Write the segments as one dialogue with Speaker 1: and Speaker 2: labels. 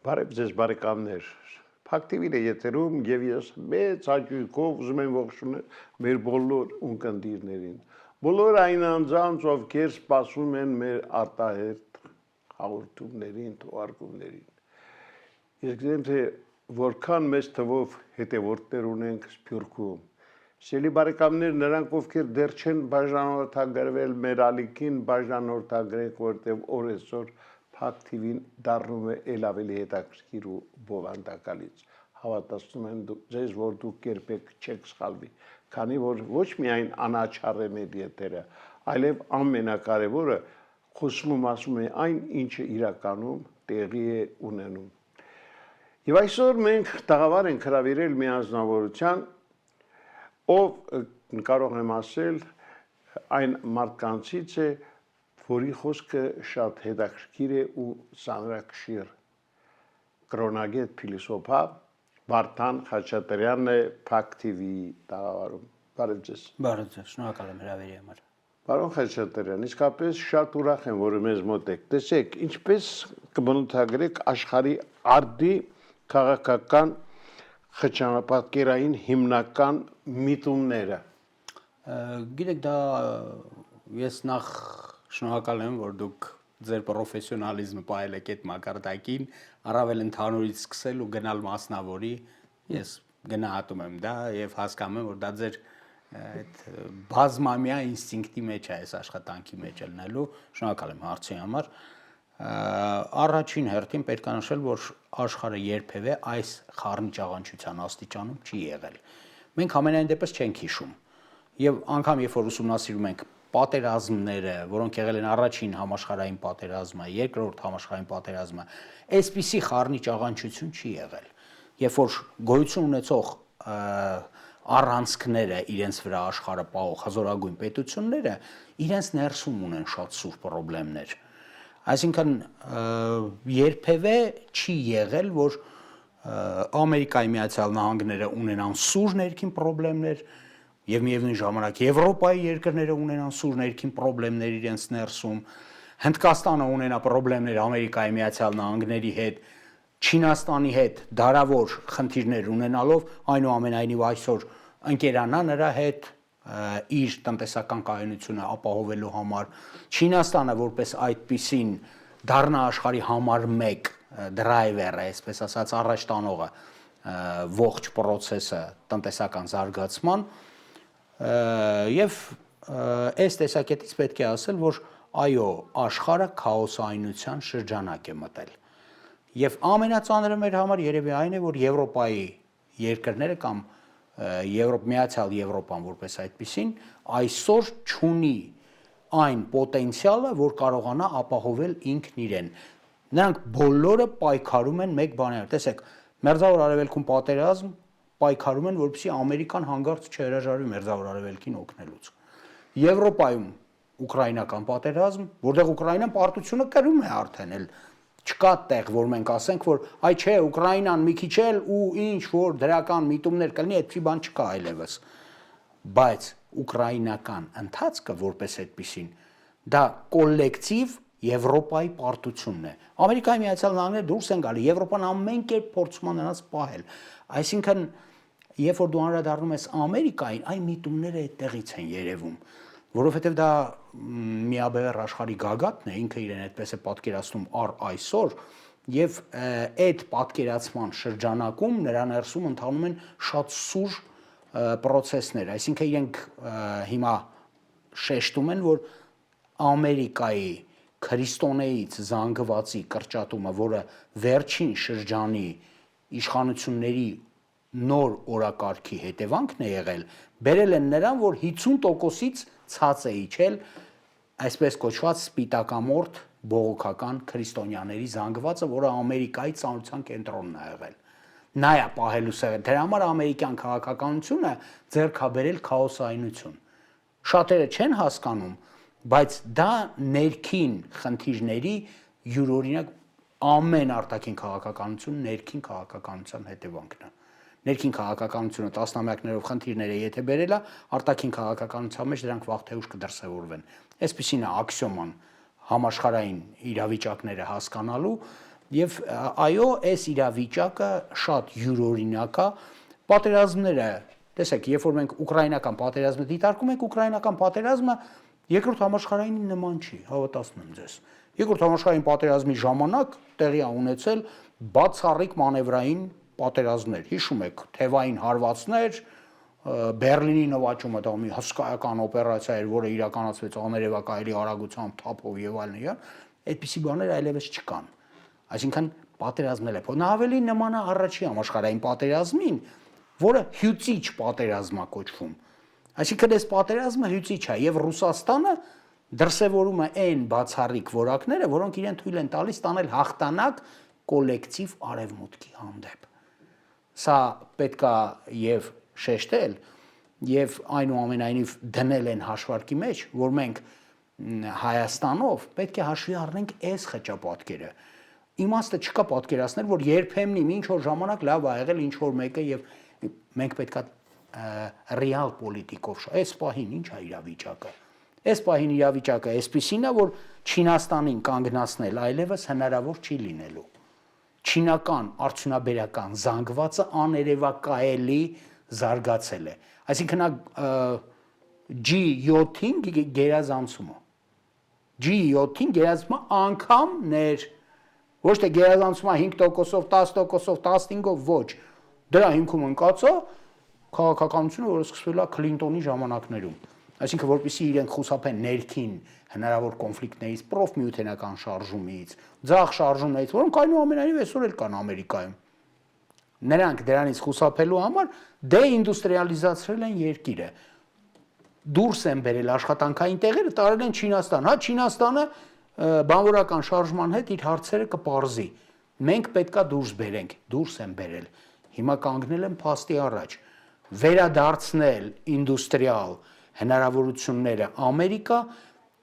Speaker 1: Բարև ձեզ բարեկամներ, Փակտիվին է եթերում եւ ես մեծ հաճույքով ուզում եմ ողջունել մեր բոլոր ունկնդիրներին, բոլոր այն անձանց, ովքեր սպասում են մեր արտահերթ հաղորդումներին, թողարկումներին։ Ես գիտեմ, թե որքան մեծ թվով հետևորդներ ունենք Սփյուռքում։ Սիրելի բարեկամներ, նրանք ովքեր դեռ չեն բաժանորդագրվել մեր ալիքին, բաժանորդագրեք, որտեղ օրեսօր Փակտիվին դառնում է ել ավելի հետաքրքիր ու բովանդակալից։ Հավատացնում եմ ձեզ, որ դուք երբեք չեք սխալվի, քանի որ ոչ միայն անաչառ է մեր եթերը, այլև ամենակարևորը խոսում ասում է այն, ինչը իրականում տեղի է ունենում։ Եվ այսօր մենք տաղավար ենք հրավիրել մի անձնավորության, ով կարող եմ ասել այն մարդկանցից է, որի խոսքը շատ հետաքրքիր է ու ծանրակշիռ։ Կրոնագետ փիլիսոփա Վարդան Խաչատրյանն է Փակտիվի տաղավարում։ Բարև ձեզ։
Speaker 2: Բարև ձեզ, շնորհակալ եմ հրավերի համար։
Speaker 1: Պարոն Խաչատրյան, իսկապես շատ ուրախ եմ, որ մեզ մոտ եք։ Տեսեք, ինչպես կբնութագրեք աշխարհի արդի քաղաքական խճանապատկերային հիմնական միտումները։
Speaker 2: Գիտեք, դա ես նախ շնորհակալ եմ, որ դուք ձեր պրոֆեսիոնալիզմը պահել եք այդ մակարդակին, առավել ընդհանուրից սկսել ու գնալ մասնավորի, ես գնահատում եմ դա եւ հասկանում եմ, որ դա ձեր այդ բազմամյա ինստինկտի մեջ է, այս աշխատանքի մեջ ելնելու, շնորհակալ եմ հարցի համար։ Առաջին հերթին պետք է նշել, որ աշխարհը երբևէ այս խառնիչ աղանչության աստիճանում չի եղել։ Մենք ամենայն դեպս չենք հիշում։ Եվ անգամ երբ որ ուսումնասիրում ենք պատերազմները, որոնք եղել են առաջին համաշխարհային պատերազմը, երկրորդ համաշխարհային պատերազմը, այսպիսի խառնիչ աղանչություն չի եղել։ Երբ որ գոյություն ունեցող առանցքները իրենց վրա աշխարհը պահող հզորագույն պետությունները իրենց ներսում ունեն շատ սուր խնդիրներ։ Այսինքն երբևէ չի եղել, որ Ամերիկայի Միացյալ Նահանգները ունենան սուր ներքին խնդիրներ եւ միևնույն ժամանակ Եվրոպայի երկրները ունենան սուր ներքին խնդիրներ իրենց ներսում, Հնդկաստանը ունենա խնդիրներ Ամերիկայի Միացյալ Նահանգների հետ, Չինաստանի հետ դարավոր խնդիրներ ունենալով, այնուամենայնիվ այսօր ընկերանա նրա հետ իր տնտեսական կայունությունը ապահովելու համար, Չինաստանը որպես այդպիսին դառնա աշխարհի համար 1 դրայվերը, այսպես ասած, առաջ տանողը ողջ process-ը տնտեսական զարգացման եւ այս տեսակետից պետք է ասել, որ այո, աշխարհը քաոսայնության շրջանակ է մտել։ Եվ ամենածանրը մեր համար երևի այն է, որ Եվրոպայի երկրները կամ Միացյալ Եվրոպան որպես այդպիսին այսօր չունի այն պոտենցիալը, որ կարողանա ապահովել ինքն իրեն։ Նրանք բոլորը պայքարում են մեկ բանի համար։ Տեսեք, Մերձավոր Արևելքում պատերազմ պայքարում են, որպեսզի Ամերիկան հանգարց չհրաժարվի Մերձավոր Արևելքին օգնելուց։ Եվրոպայում ուկրաինական պատերազմ, որտեղ Ուկրաինան պարտությունը կրում է արդեն էլ չկա տեղ, որ մենք ասենք, որ այ չէ, Ուկրաինան մի քիչ էլ ու ինչ որ դրական միտումներ կլինի, այդպիսի բան չկա այլևս։ Բայց ուկրաինական ընթացքը որպես այդպիսին դա կոլեկտիվ Եվրոպայի պարտությունն է։ Ամերիկայի Միացյալ Նահանգները դուրս են գալի, Եվրոպան ամեն կերպ փորձում է նրանց պահել։ Այսինքն, երբ որ դու անդրադառնում ես Ամերիկային, այն միտումները այդտեղից են երևում, որովհետև դա միաբևեռ աշխարհի գագաթն է, ինքը իրեն այդպես է պատկերացնում առ այսօր, եւ այդ պատկերացման շրջանակում նրա ներսում ընթանում են շատ սուր process-ներ, այսինքն իրենք հիմա շեշտում են, որ Ամերիկայի քրիստոնեից զանգվածի կրճատումը, որը վերջին շրջանի իշխանությունների նոր օրակարգի հետևանքն է եղել, բերել են նրան, որ 50%-ից ցած է իջել այսպես կոչված սպիտակամորթ բողոքական քրիստոնյաների զանգվածը, որը Ամերիկայի ծանրության կենտրոնն է եղել։ Նա է պահելու սեղը։ Դրա համար ամերիկյան քաղաքականությունը ձեռք է բերել քաոսայնություն։ Շատերը չեն հասկանում, բայց դա ներքին խնդիրների յուրօրինակ ամեն արտաքին քաղաքականություն ներքին քաղաքականության հետևանքն է։ Ներքին քաղաքականությունը տասնամյակներով խնդիրներ է եթե բերել է, արտաքին քաղաքականության մեջ դրանք վաղ թե ուշ կդրսևորվեն։ Այսպիսին է աքսիոման համաշխարհային իրավիճակները հասկանալու, Եվ այո, այս իրավիճակը շատ յուրօրինակ է, պատերազմները, տեսեք, երբ որ մենք ուկրաինական պատերազմը դիտարկում ենք, ուկրաինական պատերազմը երկրորդ համաշխարհայինի նման չի, հավատացնում եմ ձեզ։ Երկրորդ համաշխարհային պատերազմի ժամանակ տեղի է ունեցել բացառիկ մանևրային պատերազմներ։ Հիշում եք, թևային հարվածներ, Բերլինի նվաճումը դա մի հսկայական օպերացիա էր, որը իրականացվեց աներևակայելի արագությամբ, թափով եւ այլն, այդպիսի բաներ այլևս չկան։ Այսինքն պատերազմները նա ավելի նման է առաջին համաշխարհային պատերազմին, որը հյուծիչ պատերազմ է կոչվում։ Այսինքն այս պատերազմը հյուծիչ է եւ Ռուսաստանը դրսևորում է այն բացառիկ որակները, որոնք իրեն թույլ են տալիս տանել հաղթանակ կոլեկտիվ արևմուտքի հանդեպ։ Սա պետք է եւ շեշտել եւ այնուամենայնիվ դնել են հաշվարկի մեջ, որ մենք Հայաստանով պետք է հաշվի առնենք այս խճապատկերը։ Իմաստը չկա պատկերացնել, որ երբեմն ինչ որ ժամանակ լավ ա եղել ինչ որ մեկը եւ մենք պետք է ռեալ պոլիտիկով այս պահին ինչ է իրավիճակը։ Այս պահին իրավիճակը այսպեսին է, որ Չինաստանին կանգնացնել այլևս հնարավոր չի լինելու։ Չինական արդյունաբերական զանգվածը աներևակայելի զարգացել է։ Այսինքն G7-ին գերազանցումը։ G7-ին գերազանցումը անգամներ, ոչ թե գերազանցումը 5%-ով, 10%-ով, 15%-ով, ոչ։ Դրա հիմքում ընկած է քաղաքականությունը, որը սկսվել է Քլինտոնի ժամանակներում։ Այսինքն, որպեսզի իրենք խուսափեն ներքին հնարավոր կոնֆլիկտներից, պրոֆմիութենական շարժումից, ձախ շարժումներից, որոնք այնուամենայնիվ այսօր էլ կան Ամերիկայում։ Նրանք դրանից խուսափելու համար դեինդուստրիալիզացրել են երկիրը։ Դուրս են բերել աշխատանքային տեղերը, տարել են Չինաստան։ Հա Չինաստանը բանվորական շարժման հետ իր հարցերը կպարզի։ Մենք պետքա դուրս բերենք, դուրս են բերել։ Հիմա կանգնել են փաստի առաջ։ Վերադարձնել ինդուստրիալ հնարավորությունները Ամերիկա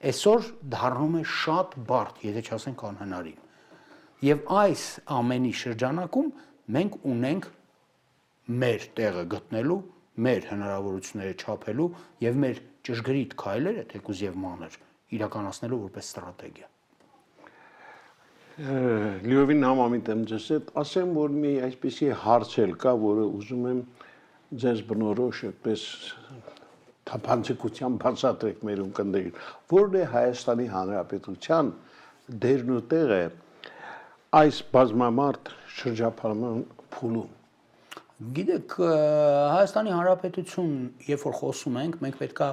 Speaker 2: այսօր դառնում է շատ բարդ, եթե չասենք անհնարին։ Եվ այս ամենի շրջանակում մենք ունենք մեր տեղը գտնելու, մեր հնարավորությունները չափելու եւ մեր ճշգրիտ քայլերը, թեկուզ եւ մանր, իրականացնելու որպես ստրատեգիա։
Speaker 1: Լիովին համամիտ եմ ձեզ հետ, ասեմ, որ մի այսպեսի հարց էլ կա, որը ուզում եմ ձեզ բնորոշ այդպես թափանցիկությամբ բացատրեք մեր ունկնդրին, որն է Հայաստանի Հանրապետության դերն ու տեղը այս բազմամարդ շրջափակման փուլում։
Speaker 2: Գիտեք, Հայաստանի Հանրապետություն, երբ որ խոսում ենք, մենք պետքա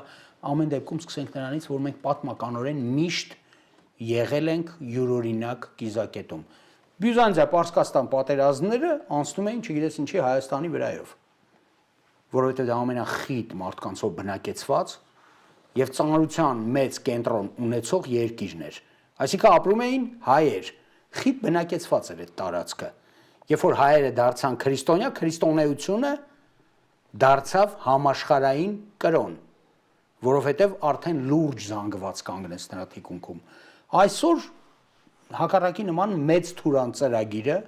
Speaker 2: ամեն դեպքում սկսենք նրանից, որ մենք պատմականորեն միշտ եղել ենք յուրօրինակ կիզակետում։ Բյուզանդիա-Պարսկաստան պատերազմները անցնում էին, չգիտես ինչի, Հայաստանի վրայով, որովհետև դա ամենախիտ մարդկանցով բնակեցված եւ ծանրության մեծ կենտրոն ունեցող երկիրն էր։ Այսինքն ապրում էին հայեր, խիտ բնակեցված էր այդ տարածքը։ Երբ որ հայերը դարձան քրիստոնյա, քրիստոնեությունը դարձավ համաշխարհային կրոն, որովհետև արդեն լուրջ զանգված կանգնեց նրա թիկունքում։ Այսօր հակառակի նման մեծ թուրան ծրագիրը,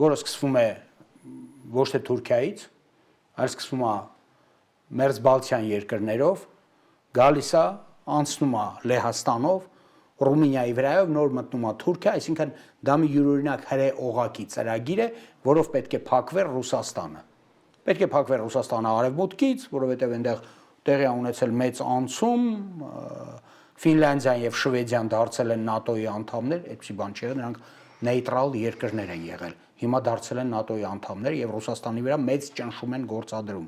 Speaker 2: որը սկսվում է ոչ թե Թուրքիայից, այլ սկսվում է Մերձբալթյան երկրներով, գալիս է, անցնում է Լեհաստանով, Ռումինիայի վրայով նոր մտնում է Թուրքիա, այսինքն դա մի յուրօրինակ հրե օղակի ծրագիր է, որով պետք է փակվեր Ռուսաստանը։ Պետք է փակվեր Ռուսաստանը արևմուտքից, որովհետև այնտեղ տեղի ունեցել մեծ անցում, Ֆինլանդիան եւ Շվեդիան դարձել են ՆԱՏՕ-ի անդամներ, այդպիսի բան չի եղել, նրանք նեյտրալ երկրներ են եղել։ Հիմա դարձել են ՆԱՏՕ-ի անդամներ եւ Ռուսաստանի վրա մեծ ճնշում են գործադրում։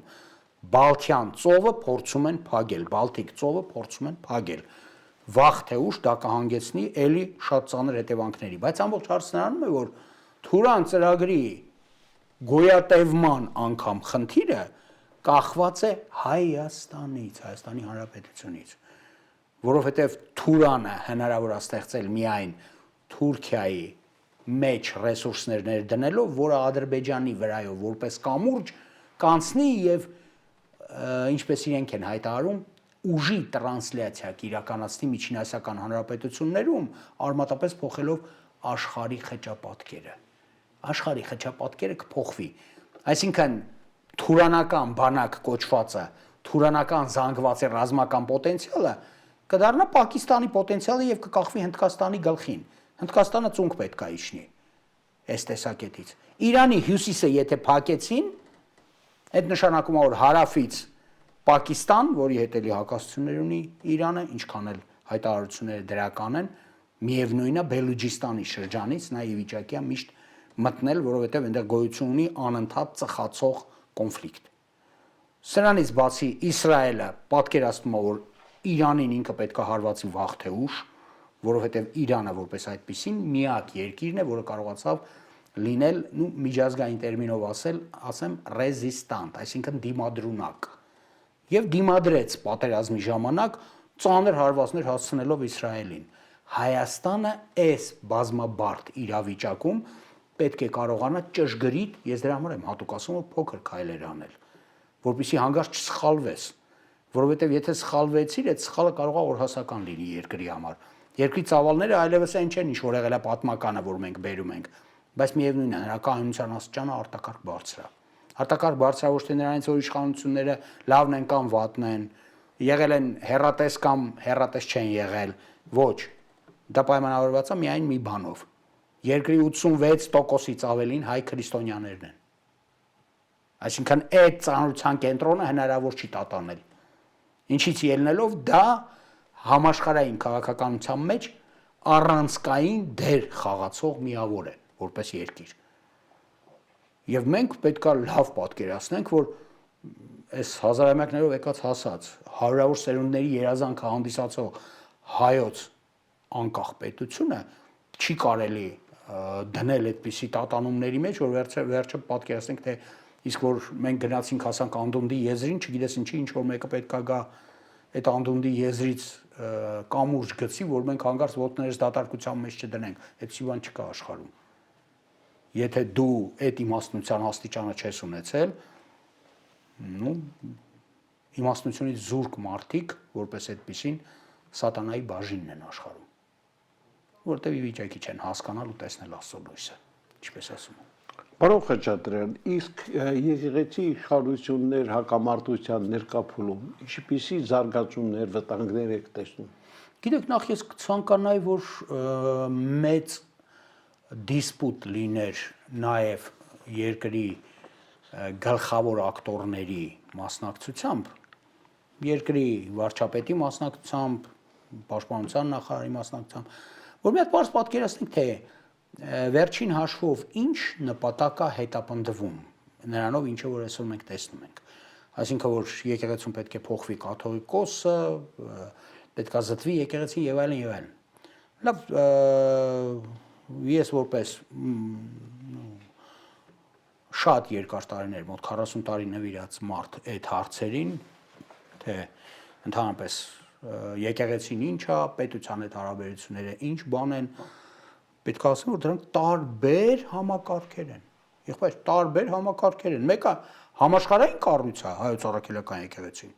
Speaker 2: Բալթյան ծովը փորձում են փակել, Բալտիկ ծովը փորձում են փակել։ Վաղ թե ուշ դա կհանգեցնի էլի շատ ծանր հետևանքների, բայց ամբողջ հարցն նրանում է, որ Թուրան ծրագրի գոյատևման անգամ խնդիրը կախված է Հայաստանից, Հայաստանի Հանրապետությունից, որովհետև Թուրանը հնարավոր է ստեղծել միայն Թուրքիայի մեջ ռեսուրսներ ներդնելով, որը Ադրբեջանի վրայով որպես կամուրջ կանցնի եւ ինչպես իրենք են հայտարարում ուժի տրանսլյացիա կիրականացնի միջինասիական հանրապետություններում, արմատապես փոխելով աշխարհի խճապատկերը։ Աշխարհի խճապատկերը կփոխվի։ Այսինքն թուրանական բանակ կոչվածը, թուրանական զանգվածի ռազմական պոտենցիալը կդառնա Պակիստանի պոտենցիալը եւ կկախվի Հնդկաստանի գլխին։ Հնդկաստանը ծունկ պետք է իջնի։ այս տեսակետից։ Իրանի հյուսիսը եթե փակեցին, այդ նշանակում է որ հարավից Պակիստան, որի հետ էլի հակասություններ ունի Իրանը, ինչքան էլ հայտարարությունները դրական են, միևնույնն է Բելուջիստանի շրջանից նա ի վիճակի է միշտ մտնել, որովհետև այնտեղ գոյություն ունի անընդհատ ծխացող կոնֆլիկտ։ Սրանից բացի Իսրայելը պատկերացնում է, որ Իրանին ինքը պետք է հարվածի վաղ թե ուշ, որովհետև Իրանը որպես այդպեսին միակ երկիրն է, որը կարողացավ լինել, միջազգային տերմինով ասեմ, ռեզիստանտ, այսինքն դիմադրունակ։ Եվ դիմադրեց պատերազմի ժամանակ ծանր հարվածներ հասցնելով Իսրայելին։ Հայաստանը այս բազմաբարդ իրավիճակում պետք է կարողանա ճշգրիտ, ես դրա համար եմ հատուկ ասում, որ փոքր քայլեր անել, որպեսզի հանկարծ չսխալվես, որովհետև եթե սխալվեցիր, այդ սխալը կարող է օրհասական լինի երկրի համար։ Երկրի ծավալները այլևս այն չեն, ինչ որ եղել է պատմականը, որ մենք բերում ենք, բայց միևնույնն է, նրա կայունության աստիճանը արտակարգ բարձր է։ Արտակարգ բարձր է ոչ թե նրանից, որ իշխանությունները լավն են կամ վատն են, եղել են հեռատես կամ հեռատես չեն եղել, ոչ։ Դա պայմանավորված է միայն մի բանով։ Երկրի 86%-ից ավելին հայ քրիստոնյաներն են։ Այսինքն այդ ծանրության կենտրոնը հնարավոր չի տատանել։ Ինչից ելնելով դա համաշխարհային քաղաքականության մեջ առանցքային դեր խաղացող միավոր է որպես երկիր։ Եվ մենք պետք է լավ պատկերացնենք, որ այս հազարամյակներով եկած հասած հարյուրավոր սերունդների երազանքը հանդիսացող հայոց անկախ պետությունը չի կարելի դնել այդպիսի տատանումների մեջ, որ վերջը պատկերացնենք, թե իսկ որ մենք գնացինք հասանք Անդունդի եզրին, չգիտես ինչի, ինչ որ մեկը պետքա գա այդ Անդունդի եզրից կամուրջ գցի, որ մենք հանկարծ ոտներս դատարկության մեջ չդնենք, այդպիսի բան չկա աշխարհում։ Եթե դու այդ իմաստնության աստիճանը չես ունեցել, իմաստնությունից զուրկ մարդիկ, որպես այդպիսին, սատանայի բաժինն են աշխարհում, որտեղ ի վիճակի չեն հասկանալ ու տեսնել Աստծո լույսը, ինչպես ասում են։
Speaker 1: Պարոն Խաչատրյան, իսկ եկեղեցի իշխանություններ հակամարտության ներկա փուլում ինչպիսի զարգացումներ, վտանգներ եք տեսնում։
Speaker 2: Գիտեք, նախ ես կցանկանայի, որ մեծ դիսպուտ լիներ նաև երկրի գլխավոր ակտորների մասնակցությամբ, երկրի վարչապետի մասնակցությամբ, պաշտպանության նախարարի մասնակցությամբ, որ մի հատ պարզ պատկերացնենք, թե վերջին հաշվով ինչ նպատակ է հետապնդվում նրանով, ինչը որ այսօր մենք տեսնում ենք։ Այսինքն, որ եկեղեցուն պետք է փոխվի կաթողիկոսը, պետք է զտվի եկեղեցին եւ այլն եւ այլն։ Լավ, ես որպես շատ երկար տարիներ, մոտ 40 տարի նվիրած մարդ այդ հարցերին, թե ընդհանրապես եկեղեցին ինչ է, պետության հետ հարաբերությունները ինչ բան են, պետք է ասեմ, որ դրանք տարբեր համակարգեր են։ Եղբայր, տարբեր համակարգեր են։ Մեկը համաշխարհային կառույց է հայոց առաքելական եկեղեցին։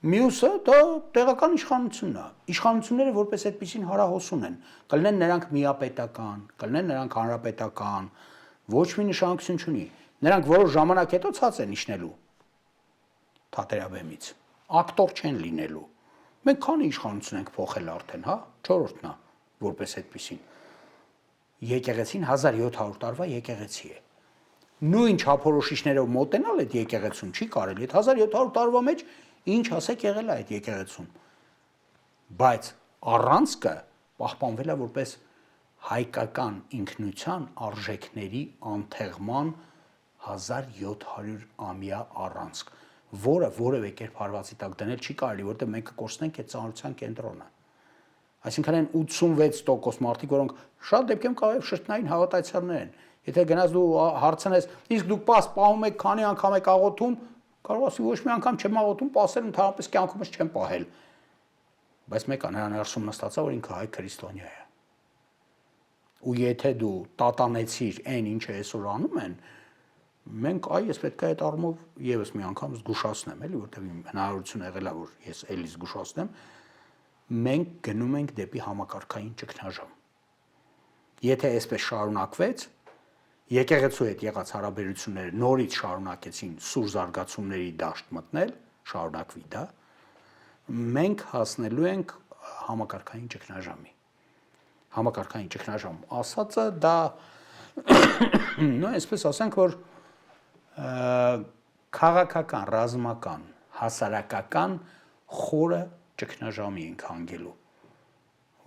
Speaker 2: Մյուսը դա տեղական իշխանությունն է։ Իշխանությունները որպես այդպեսին հարահոսուն են։ Կլինեն նրանք միապետական, կլինեն նրանք հանրապետական, ոչ մի նշանակություն չունի։ Նրանք որոշ ժամանակ հետո ցած են իջնելու թատերաբեմից։ Ակտոր չեն լինելու։ Մենք քանի իշխանություն ենք փոխել արդեն, հա, 4-րդն է, որպես այդպեսին։ Եկեղեցին 1700 տարվա եկեղեցի է։ Նույն չափորոշիչներով մոտենալ այդ եկեղեցուն չի կարելի։ Այդ 1700 տարվա մեջ ինչ ասեք եղել է այդ եկեղեցում։ Բայց առանցքը պահպանվել է որպես հայկական ինքնության արժեքների անթեղման 1700-ամյա առանցք, որը որևէ կերպ հարվածի տակ դնել չի կարելի, որտեղ մենք կկորցնենք այդ ծանրության կենտրոնը։ Այսինքն այն 86% մարդիկ, որոնք շատ դեպքերում կարող շրջանային հավատացյալներ են։ Եթե գնաց դու հարցնես, իսկ դուք պաս պահում եք, քանի անգամ եք աղոթում, կարող ասի ոչ մի անգամ չեմ աղոթում, պասել ընդհանրապես կյանքումս չեմ պահել։ Բայց մեկը նրան ներսում նստած է, որ ինքը հայ քրիստոնյա է։ Ու եթե դու տատանեցիր այն, ինչը այսօր անում են, մենք այս պետք է այդ առումով եւս մի անգամ զգուշացնեմ, էլի, որտեղ հնարավորություն եղել է, որ ես էլի զգուշացնեմ, մենք գնում ենք դեպի համակարգային ճգնաժամ։ Եթե այսպես շարունակվեց, եկեղեցու հետ եղած հարաբերությունները նորից շարունակեցին սուր զարգացումների դաշտ մտնել, շարունակվի դա, մենք հասնելու ենք համակարգային ճգնաժամի։ Համակարգային ճգնաժամ ասածը դա նո այսպես ասենք որ քաղաքական, ռազմական, հասարակական խորը ճգնաժամի ենք հանգելու,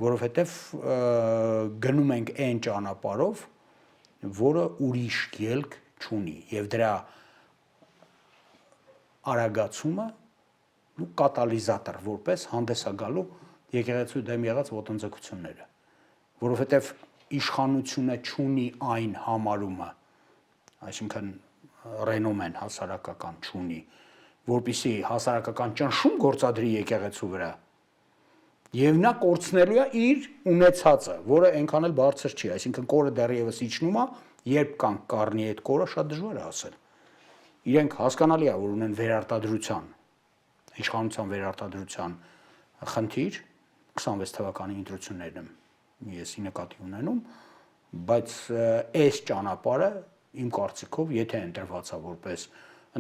Speaker 2: որովհետև գնում ենք այն ճանապարհով, որը ուրիշ ելք չունի եւ դրա արագացումը ու կատալիզատոր որպես հանդես է գալու եկեղեցու դեմ եղած ոտնձգությունները, որովհետև իշխանությունը չունի այն համարումը, այսինքն ռենոմեն հասարակական չունի, որպեսզի հասարակական ճնշում գործադրի եկեղեցու վրա, եւ նա կորցնելու է իր ունեցածը, որը այնքան էլ բարձր չի, այսինքն կորը դեռևս իջնում է, երբ կան կառնի այդ կորը շատ դժվար է ասել։ Իրենք հասկանալի է, որ ունեն վերարտադրության, իշխանության վերարտադրության խնդիր 26 թվականի ընտրություններն եմ ես նկատի ունենում, բայց այս ճանապարհը իմ կարծիքով, եթե ընտրված է որպես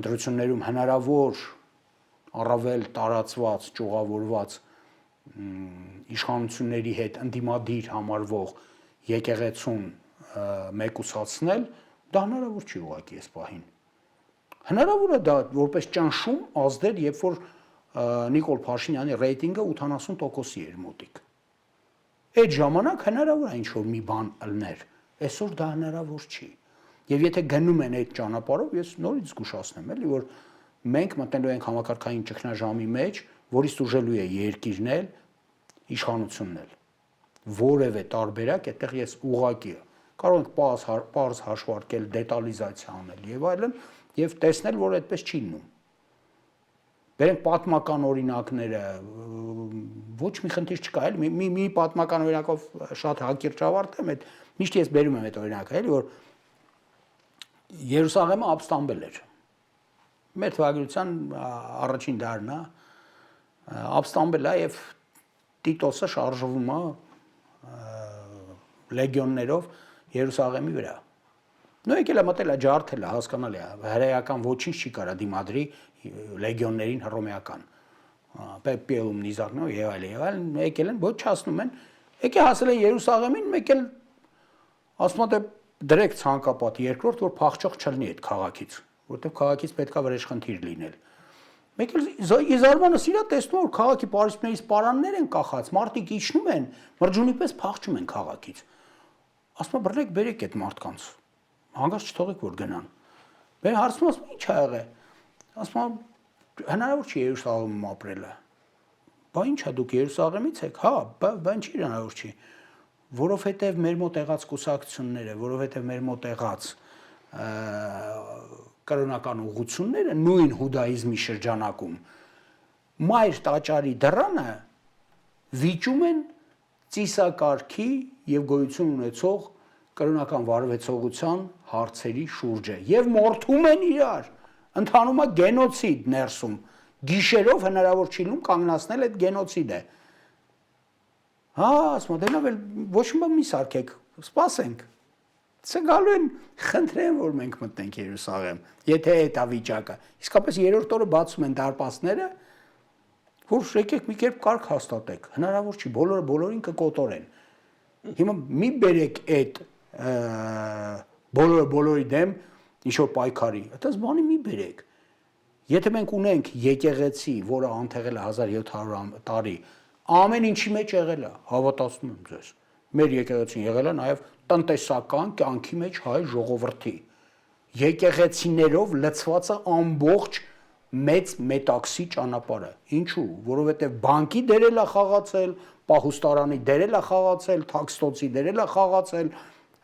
Speaker 2: ընտրություններում հնարավոր առավել տարածված, ճյուղավորված իշխանությունների հետ ընդդիմադիր համարվող եկեղեցուն մեկուսացնել, դա հնարավոր չի ուղղակի այս պահին։ Հնարավոր է դա որպես ճնշում ազդել, երբ որ Նիկոլ Փաշինյանի ռեյտինգը 80%-ի էր մոտիկ։ Այդ ժամանակ հնարավոր է ինչ-որ մի բան ըլներ, այսօր դա հնարավոր չի։ Եվ եթե գնում են այդ ճանապարհով, ես նորից զգուշացնեմ, էլի, որ մենք մտնելու ենք համակարգային ճգնաժամի մեջ, որից ուժելու է երկիրն էլ, իշխանությունն էլ։ Որևէ տարբերակ այդտեղ ես ուղղակի կարող ենք պարզ հաշվարկել, դետալիզացիա անել եւ այլն, եւ տեսնել, որ այդպես չի լինում։ Բերենք պատմական օրինակները, ոչ մի խնդիր չկա, էլի, մի պատմական օրինակով շատ հակիրճ ավարտեմ, այդ միշտ ես բերում եմ այդ օրինակը, էլի, որ Երուսաղեմը ապստամբել էր։ Մեր թվագրության առաջին դարն է, ապստամբել է եւ Տիտոսը շարժվում է լեգիոններով Երուսաղեմի վրա։ Նո եկել է մտել է ջարդել է, հասկանալի է, հրեական ոչինչ չի կարա դիմադրի լեգիոններին հռոմեական։ Պեպիելում նիզակնով եւ այլն, եկել են, ոչ չասնում են, եկել հասել են Երուսաղեմին, մեկ էլ ասում է դրեք ցանկապատ երկրորդ, որ փախչող չլինի այդ քաղաքից, որովհետեւ քաղաքից պետքա վրեժխնդիր լինել։ Մեկ էլ իզարմանս իրա տեսնում որ քաղաքի պարիսպներից պարաններ են կախած, մարդիկ իջնում են, մրջունի պես փախչում են քաղաքից։ Ասում է բռնեք բերեք այդ մարդկանց։ Հանգարց չթողեք որ գնան։ Բեր հարցնում ասում ինչ ա եղել։ Ասում է հնարավոր չի Երուսաղեմում ապրելը։ Բա ի՞նչ է դուք Երուսաղեմից եք։ Հա, բան չի հնարավոր չի։ Որովհետև մեր մոտ եղած կուսակցությունները, որովհետև մեր մոտ եղած կրոնական ուղղությունները նույն հուդայիզմի շրջանակում մայր տաճարի դռանը վիճում են ծիսակարգի եւ գոյություն ունեցող կրոնական վարվեցողության հարցերի շուրջը եւ մորթում են իրար, ընթանում է գենոցիդ ներսում, գիշերով հնարավոր չի լինում կանգնացնել այդ գենոցիդը։ Հա, ասում եմ, դենավ էլ ոչ մի սարքեք, սպասենք։ Սա գալու են, խնդրեմ, որ մենք մտնենք Երուսաղեմ, եթե այդ է վիճակը։ Իսկապես երրորդ օրը բացում են դարպասները, որ եկեք մի կերպ կարգ հաստատեք։ Հնարավոր չի, բոլորին կկոտորեն։ Հիմա մի բերեք այդ բոլորի դեմ ինչ-որ պայքարի, այդպես բանի մի բերեք։ Եթե մենք ունենք եկեղեցի, որը անթեղել է 1700 տարի, ամեն ինչի մեջ եղել է, հավատացնում եմ ձեզ։ Մեր եկեղեցին եղել է նաև տնտեսական կյանքի մեջ հայ ժողովրդի։ Եկեղեցիներով լցված է ամբողջ մեծ մետաքսի ճանապարհը։ Ինչու՞, որովհետև բանկի դերել է խաղացել, պահուստարանի դերել է խաղացել, թաքստոցի դերել է խաղացել,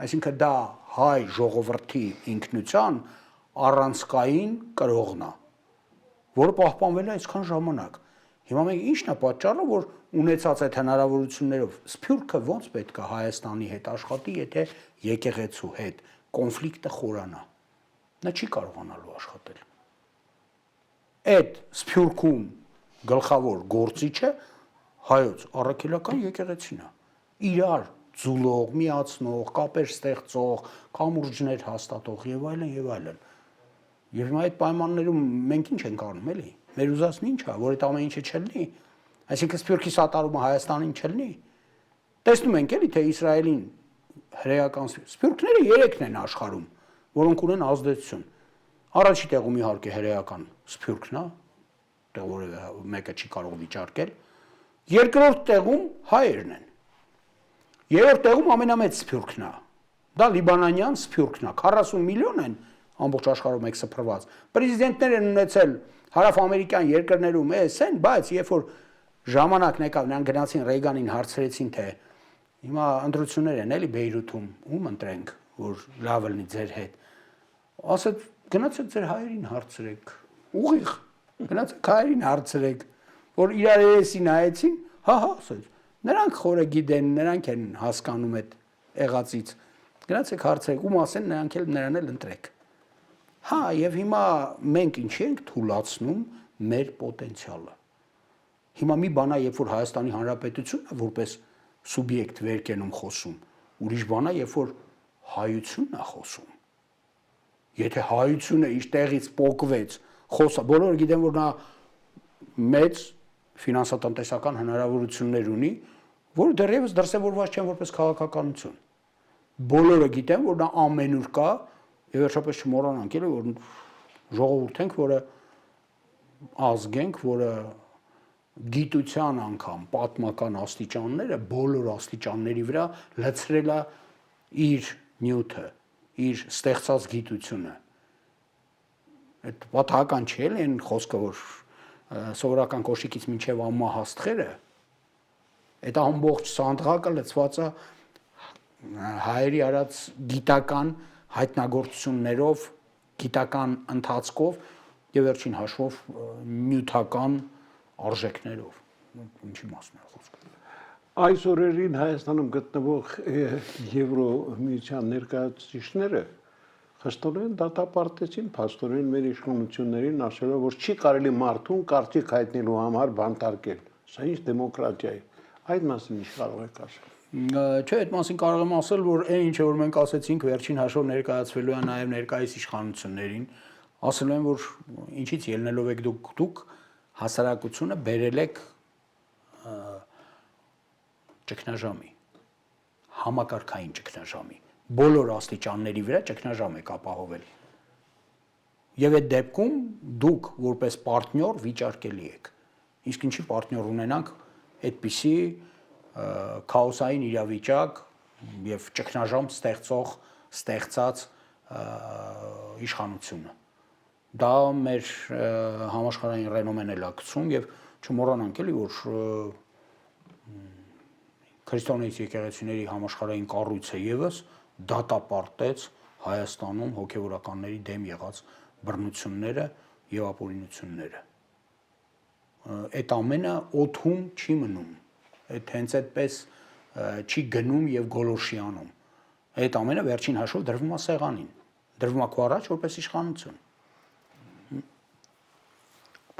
Speaker 2: այսինքն դա հայ ժողովրդի ինքնության առանցքային կրողն է, որը պահպանվել է այսքան ժամանակ։ Հիմա մենք ի՞նչն է պատճառը, որ ունեցած այդ հնարավորություններով Սփյուռքը ոնց պետք է Հայաստանի հետ աշխատի, եթե եկեղեցու հետ կոնֆլիկտը խորանա։ Նա չի կարողանալու աշխատել։ Այդ Սփյուռքում գլխավոր գործիչը հայոց առաքելական եկեղեցին է։ Իրար ձուլող, միացնող, կապեր ստեղծող, կամուրջներ հաստատող եւ այլն եւ այլն։ Եվ հիմա այդ պայմաններում մենք ինչ ենք անում, էլի։ Մեր ուզածն ինչ է, որ այդ ամեն ինչը չլինի։ Այսինքն Սփյուռքի սատարումը Հայաստանին չլինի։ Տեսնում ենք էլի, թե Իսրայելին հրեական սփյուռքները 3-ն են աշխարհում, որոնք ունեն ազդեցություն։ Առաջի տեղում իհարկե հրեական սփյուռքն է, դեռ որևէ մեկը չի կարող վիճարկել։ Երկրորդ տեղում հայերն են։ Երրորդ տեղում ամենամեծ սփյուռքն է։ Դա լիբանանյան սփյուռքն է, 40 միլիոն են ամբողջ աշխարհում եք սփռված։ Պրեզիդենտներ են ունեցել հարավամերիկյան երկրներում էսեն, բայց երբ որ ժամանակն եկավ, նրանք գնացին Ռեյգանին հարցրեցին, թե հիմա ընտրություններ են էլի Բեյրութում, ում ընտրենք, որ լավ լինի ձեր հետ։ Ասաց գնացեք ձեր հայերին հարցրեք, ուղիղ, գնացեք հայերին հարցրեք, որ իրար երեսի նայեցին, հա, ասաց, նրանք խորը գիտեն, նրանք են հասկանում այդ եղածից, գնացեք հարցրեք, ում ասեն, նրանք էլ նրան էլ ընտրեք։ Հա, եւ հիմա մենք ինչի ենք թույլաtsնում մեր պոտենցիալը։ Հիմա մի բանա, երբ որ Հայաստանի Հանրապետությունը որպես սուբյեկտ վերկենում խոսում, ուրիշ բանա, երբ որ հայությունն է խոսում։ Եթե հայությունը իր տեղից պոկվեց, բոլորը գիտեն, որ նա մեծ ֆինանսատնտեսական հնարավորություններ ունի, որ դեռևս դրսևորված չեն որպես քաղաքականություն։ Բոլորը գիտեն, որ նա ամենուր կա, եւ վերջապես չմոռանանք, էլի որ ժողովուրդ ենք, որը ազգ ենք, որը գիտության անգամ պատմական աստիճանները բոլոր աստիճանների վրա լցրել է իր նյութը, իր ստեղծած գիտությունը։ Այդ պատահական չէ էլ այն խոսքը, որ սովորական կոշիկից մինչև ամմահաստղերը, այդ ամբողջ սանդղակը լցված է հայերի արած գիտական հայտնագործություններով, գիտական ընթացքով եւ վերջին հաշվով նյութական արժեքներով, ինչի մասն է խոսքը։
Speaker 1: Այս օրերին Հայաստանում գտնվող Եվրոմիության ներկայացուցիչները խստորեն դատապարտեցին փաստորեն մեր իշխանություններին, ասելով, որ չի կարելի մարդուն կարծիք հայտնելու համար բանտարկել։ Սա ինչ դեմոկրատիա է։ Այդ մասին ինչ կարող եք ասել։
Speaker 2: Չէ, այդ մասին կարող եմ ասել, որ այն ինչը որ մենք ասեցինք, վերջին հաշվով ներկայացվելու է նաև ներկայիս իշխանություններին, ասել են, որ ինչից ելնելով եք դուք հասարակությունը բերել եք ճգնաժամի, համակարգային ճգնաժամի, բոլոր աստիճանների վրա ճգնաժամ եք ապահովել։ Եվ այդ դեպքում դուք որպես պարտնյոր վիճարկելի եք։ Իսկ ինչի պարտնյոր ունենանք այդպիսի քաոսային իրավիճակ եւ ճգնաժամ ստեղծած իշխանությունը։ Դա մեր համաշխարհային ռենոմեն է լակցում եւ չմոռանանք էլի, որ քրիստոնեից եկեղեցիների համաշխարհային կառույցը եւս դատապարտեց Հայաստանում հոգեվորականների դեմ եղած բռնությունները եւ ապօրինությունները։ Այդ ամենը օդում չի մնում։ Այդ հենց այդպես չի գնում եւ գոլորշի անում։ Այդ ամենը վերջին հաշվով դրվում է սեղանին, դրվում է քո առաջ որպես իշխանություն։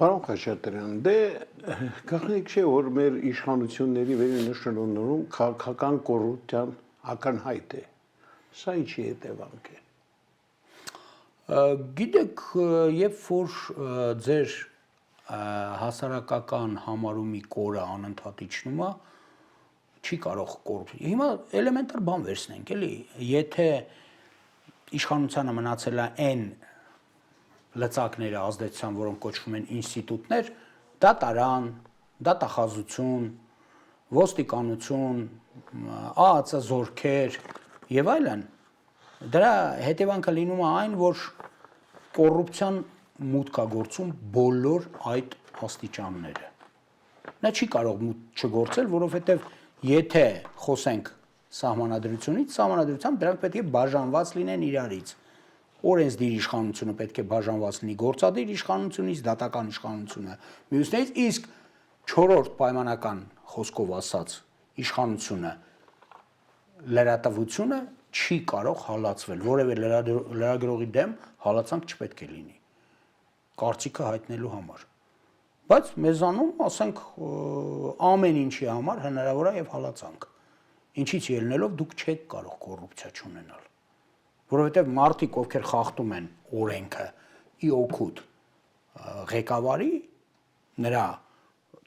Speaker 1: Պարոն Խաչատրյան, դե գաղտնիք չէ, որ մեր իշխանությունների վերնշաններում քաղաքական կոռուպցիան ակնհայտ է։ Սա ինչի հետևանք է։
Speaker 2: Գիտեք, երբ որ ձեր հասարակական համարումի կորը անընդհատ իջնում է, չի կարող կոռուպցիա։ Հիմա էլեմենտար բան վերցնենք, էլի, եթե իշխանությանը մնացել է այն լծակները ազդեցության, որոնք կոչվում են ինստիտուտներ, դատարան, դատախազություն, ոստիկանություն, ԱԱՑ զորքեր եւ այլն, դրա հետևանքը լինում է այն, որ կոռուպցիան մուտք է գործում բոլոր այդ աստիճանները։ Նա չի կարող մուտք չգործել, որովհետեւ եթե խոսենք սահմանադրությունից, սահմանադրությամբ դրանք պետք է բաժանված լինեն իրարից։ Օրենսդիր իշխանությունը պետք է բաժանված լինի գործադիր իշխանությունից, դատական իշխանությունը մյուսներից, իսկ 4-րդ պայմանական խոսքով ասած իշխանությունը լրատվությունը չի կարող հալածվել, որևէ լրագրողի դեմ հալածանք չպետք է լինի կարծիքը հայտնելու համար։ Բայց մեզանում, ասենք, ամեն ինչի համար հնարավոր է եւ հալածանք։ Ինչից ելնելով դուք չեք կարող կոռուպցիա չունենալ, որովհետեւ մարդիկ, ովքեր խախտում են օրենքը ի օգուտ ղեկավարի, նրա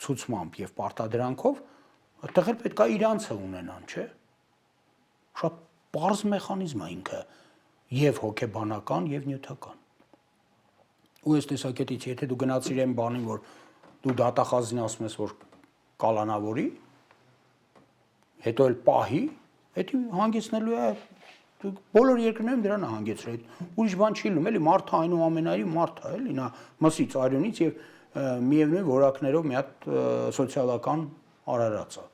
Speaker 2: ցուցմամբ եւ պարտադրանքով, այդտեղ էլ պետք է իրանցը ունենան, չէ՞։ Շատ պարզ մեխանիզմ է ինքը, եւ հոգեբանական, եւ նյութական։ Ու այս տեսակետից, եթե դու գնացիր այն բանին, որ դու դատախազին ասում ես, որ կալանավորի, հետո էլ պահի, դա հանգեցնելու է բոլոր երկրներում դրան է հանգեցրել։ Ուրիշ բան չի լինում, էլի մարդը այնուամենայնիվ մարդ է, էլի նա մսից, արյունից եւ միևնույն որակներով մի հատ սոցիալական արարած է։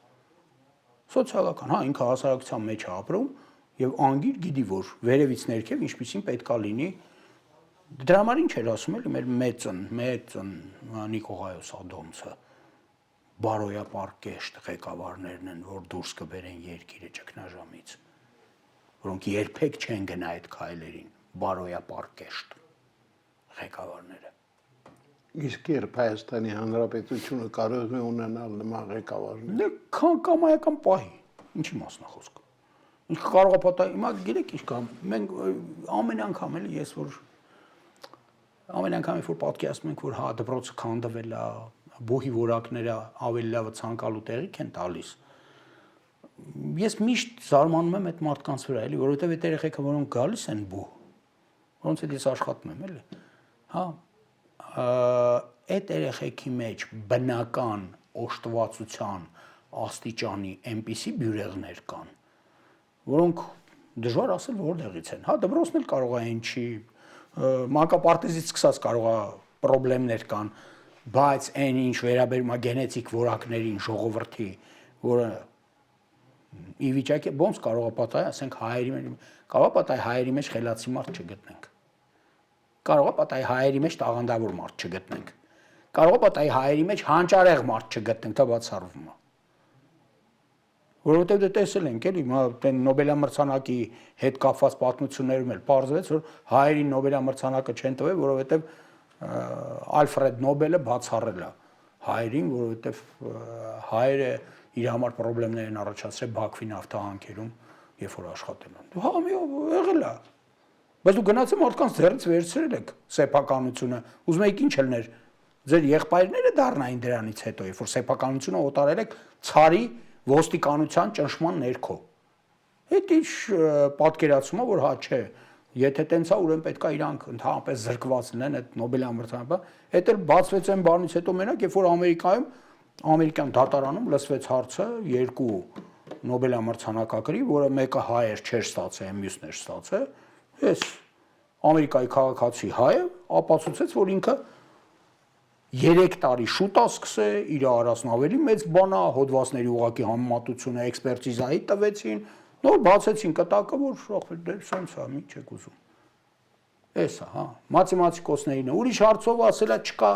Speaker 2: Սոցիալական, հա, ինքը հասարակության մեջ է ապրում եւ անգիր գիտի, որ վերևից ներքև ինչպեսին պետքա լինի։ Դրա համար ինչ էր ասում էլի մեր մեծն Նիկողայոս Ադամսը բարոյապարկեշտ ղեկավարներն են, որ դուրս կբերեն երկիրը ճգնաժամից, որոնք երբեք չեն գնա այդ քայլերին, բարոյապարկեշտ ղեկավարները։
Speaker 1: Իսկ երբ Հայաստանի Հանրապետությունը կարող է ունենալ նման ղեկավարներ։
Speaker 2: Կամայական պահի, ինչի մասն է խոսքը։ Ինչ կարող է պատահել, հիմա գիտեք ինչ կա, մենք ամեն անգամ էլի ես որ ամեն անգամ որ պատկերացնում ենք, որ հա դպրոցը քանդվել է, բուհի որակները ավելի լավը ցանկալու տեղիք են տալիս։ Ես միշտ զարմանում եմ այդ մարդկանց վրա, էլի, որովհետև այդ երեխեքը, որոնք գալիս են բուհ, որոնց հետ ես աշխատում եմ, էլի, հա, այդ երեխեքի մեջ բնական օժտվածության աստիճանի այնպիսի բյուրեղներ կան, որոնք դժվար ասել որտեղից են։ Հա, դպրոցն էլ կարող է այն չի, մանկապարտեզից սկսած կարող է խնդիրներ կան, բայց այն ինչ վերաբերում է գենետիկ որակներին ժողովրդի, որը ի վիճակի ոնց կարող է պատահել, ասենք հայերի մեջ, կարող է պատահել հայերի մեջ խելացի մարդ չգտնենք։ Կարող է պատահել հայերի մեջ տաղանդավոր մարդ չգտնենք։ Կարող է պատահել հայերի մեջ հանճարեղ մարդ չգտնենք, դա բացառվում է։ Որովհետև դե տեսել ենք, էլի, Նոբելամրցանակի հետ կապված պատմություններում էլ պարզվեց, որ հայերին Նոբելամրցանակը չեն տվել, որովհետև Ալֆրեդ Նոբելը բացառել է հայերին, որովհետև հայերը իր համար խնդիրներ են առաջացրել Բաքվի նավթահանքերում, երբ որ աշխատել են։ Հա, եղել է։ Բայց դու գնացել մարդկանց ձեռից վերցրել եք սեփականությունը, ուզում եք ինչ ելներ, ձեր եղբայրները դառնային դրանից հետո, երբ որ սեփականությունը օտարել եք ցարի ոստիկանության ճնշման ներքո։ Այդ ինչ պատկերացումա, որ հա չէ, եթե տենց է, ուրեմն պետքա իրանք ընդհանրապես զրկված լինեն այդ Նոբելամրցանակը, այդ էլ բացվեց այն բանից հետո մենակ, երբ որ Ամերիկայում, ամերիկյան դատարանում լսվեց հարցը երկու Նոբելամրցանակակրի, որը մեկը հայ էր, չէր ստացել, մյուսն էր ստացել, այս Ամերիկայի քաղաքացի հայը ապացուցեց, որ ինքը 3 տարի շուտ է սկսել, իր արածն ավելի մեծ բան է, հոդվածների ուղղակի համեմատությունը էքսպերտիզայի տվեցին, նոր բացեցին կտակը, որ դե սենց է, մի չեք ուզում։ Էս է, հա, մաթեմատիկոսներին է, ուրիշ հարցով ասելա չկա։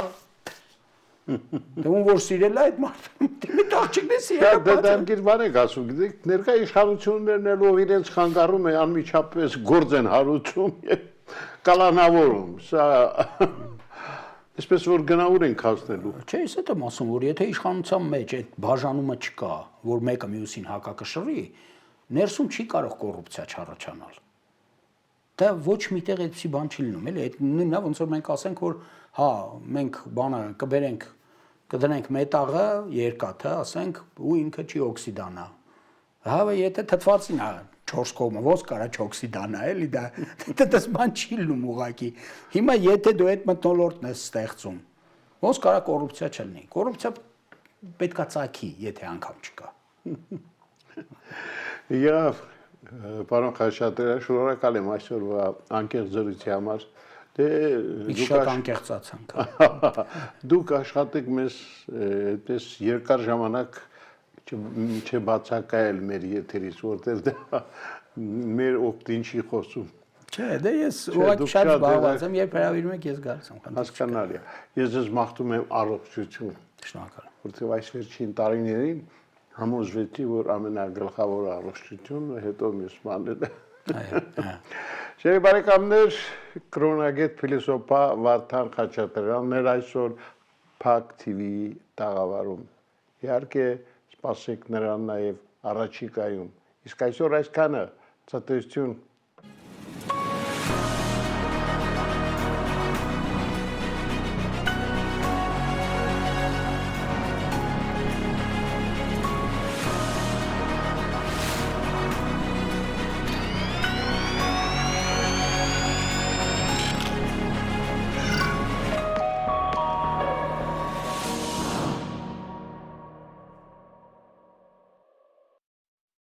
Speaker 2: Դե ում որ սիրել է այդ մարդը, մի աղջիկն է սիրել։
Speaker 1: Դա անգիր բան եք ասում, գիտեք, ներկա իշխանություններն էլ ով իրենց խանգարում է անմիջապես գործ են հարուցում եւ կալանավորում։ Սա այսպես որ գնահուր ենք հասնելու։
Speaker 2: Չէ, ես այդ եմ ասում, որ եթե իշխանության մեջ այդ բաժանումը չկա, որ մեկը մյուսին հակակշռի, ներսում չի կարող կոռուպցիա չառաջանալ։ Դա ոչ միտեղ այդպիսի բան չի լինում, էլի, այդ նույնն է, ոնց որ մենք ասենք, որ հա, մենք բանը կբերենք, կդնենք մետաղը երկաթը, ասենք, ու ինքը չի օքսիդանա։ Հա, եթե թթվածին է 4 կողմը, ոնց կարա չօքսիդանա, էլի, դա բան չի լինում ուղղակի։ Հիմա եթե դու այդ մթնոլորտն ես ստեղծում, ոնց կարա կոռուպցիա չլինի։ Կոռուպցիա պետքա ծագի, եթե անգամ չկա։
Speaker 1: Եվ պարոն Խաչատրյան, շնորհակալ եմ այսօրվա անկեղծ զրույցի համար։ Դե
Speaker 2: դուք շատ անկեղծացանք։
Speaker 1: Դուք աշխատեք մեզ այդպես երկար ժամանակ չբացակայել մեր եթերից, որտեղ դա մեր օգտին չի խոսում։
Speaker 2: Չէ, դե ես ուղղակի շատ զբաղված եմ, երբ հրավիրում եք, ես գալիս եմ։
Speaker 1: Հասկանալի է։ Ես ձեզ մաղթում եմ առողջություն։
Speaker 2: Շնորհակալ եմ։
Speaker 1: Որտեղ այս վերջին տարիներին համոզվեցի, որ ամենագլխավոր առողջությունը հետո մյուս բաները։
Speaker 2: Այո։
Speaker 1: Շերի բարեկամներ, կրոնագետ ֆիլիսոփա Վարդան Խաչատրյանն էր այսօր Փակ TV-ի տաղավարում։ Իհարկե, սպասեք նրան նաև առաջիկայում։ Իսկ այսօր այսքանը, ցտեսություն։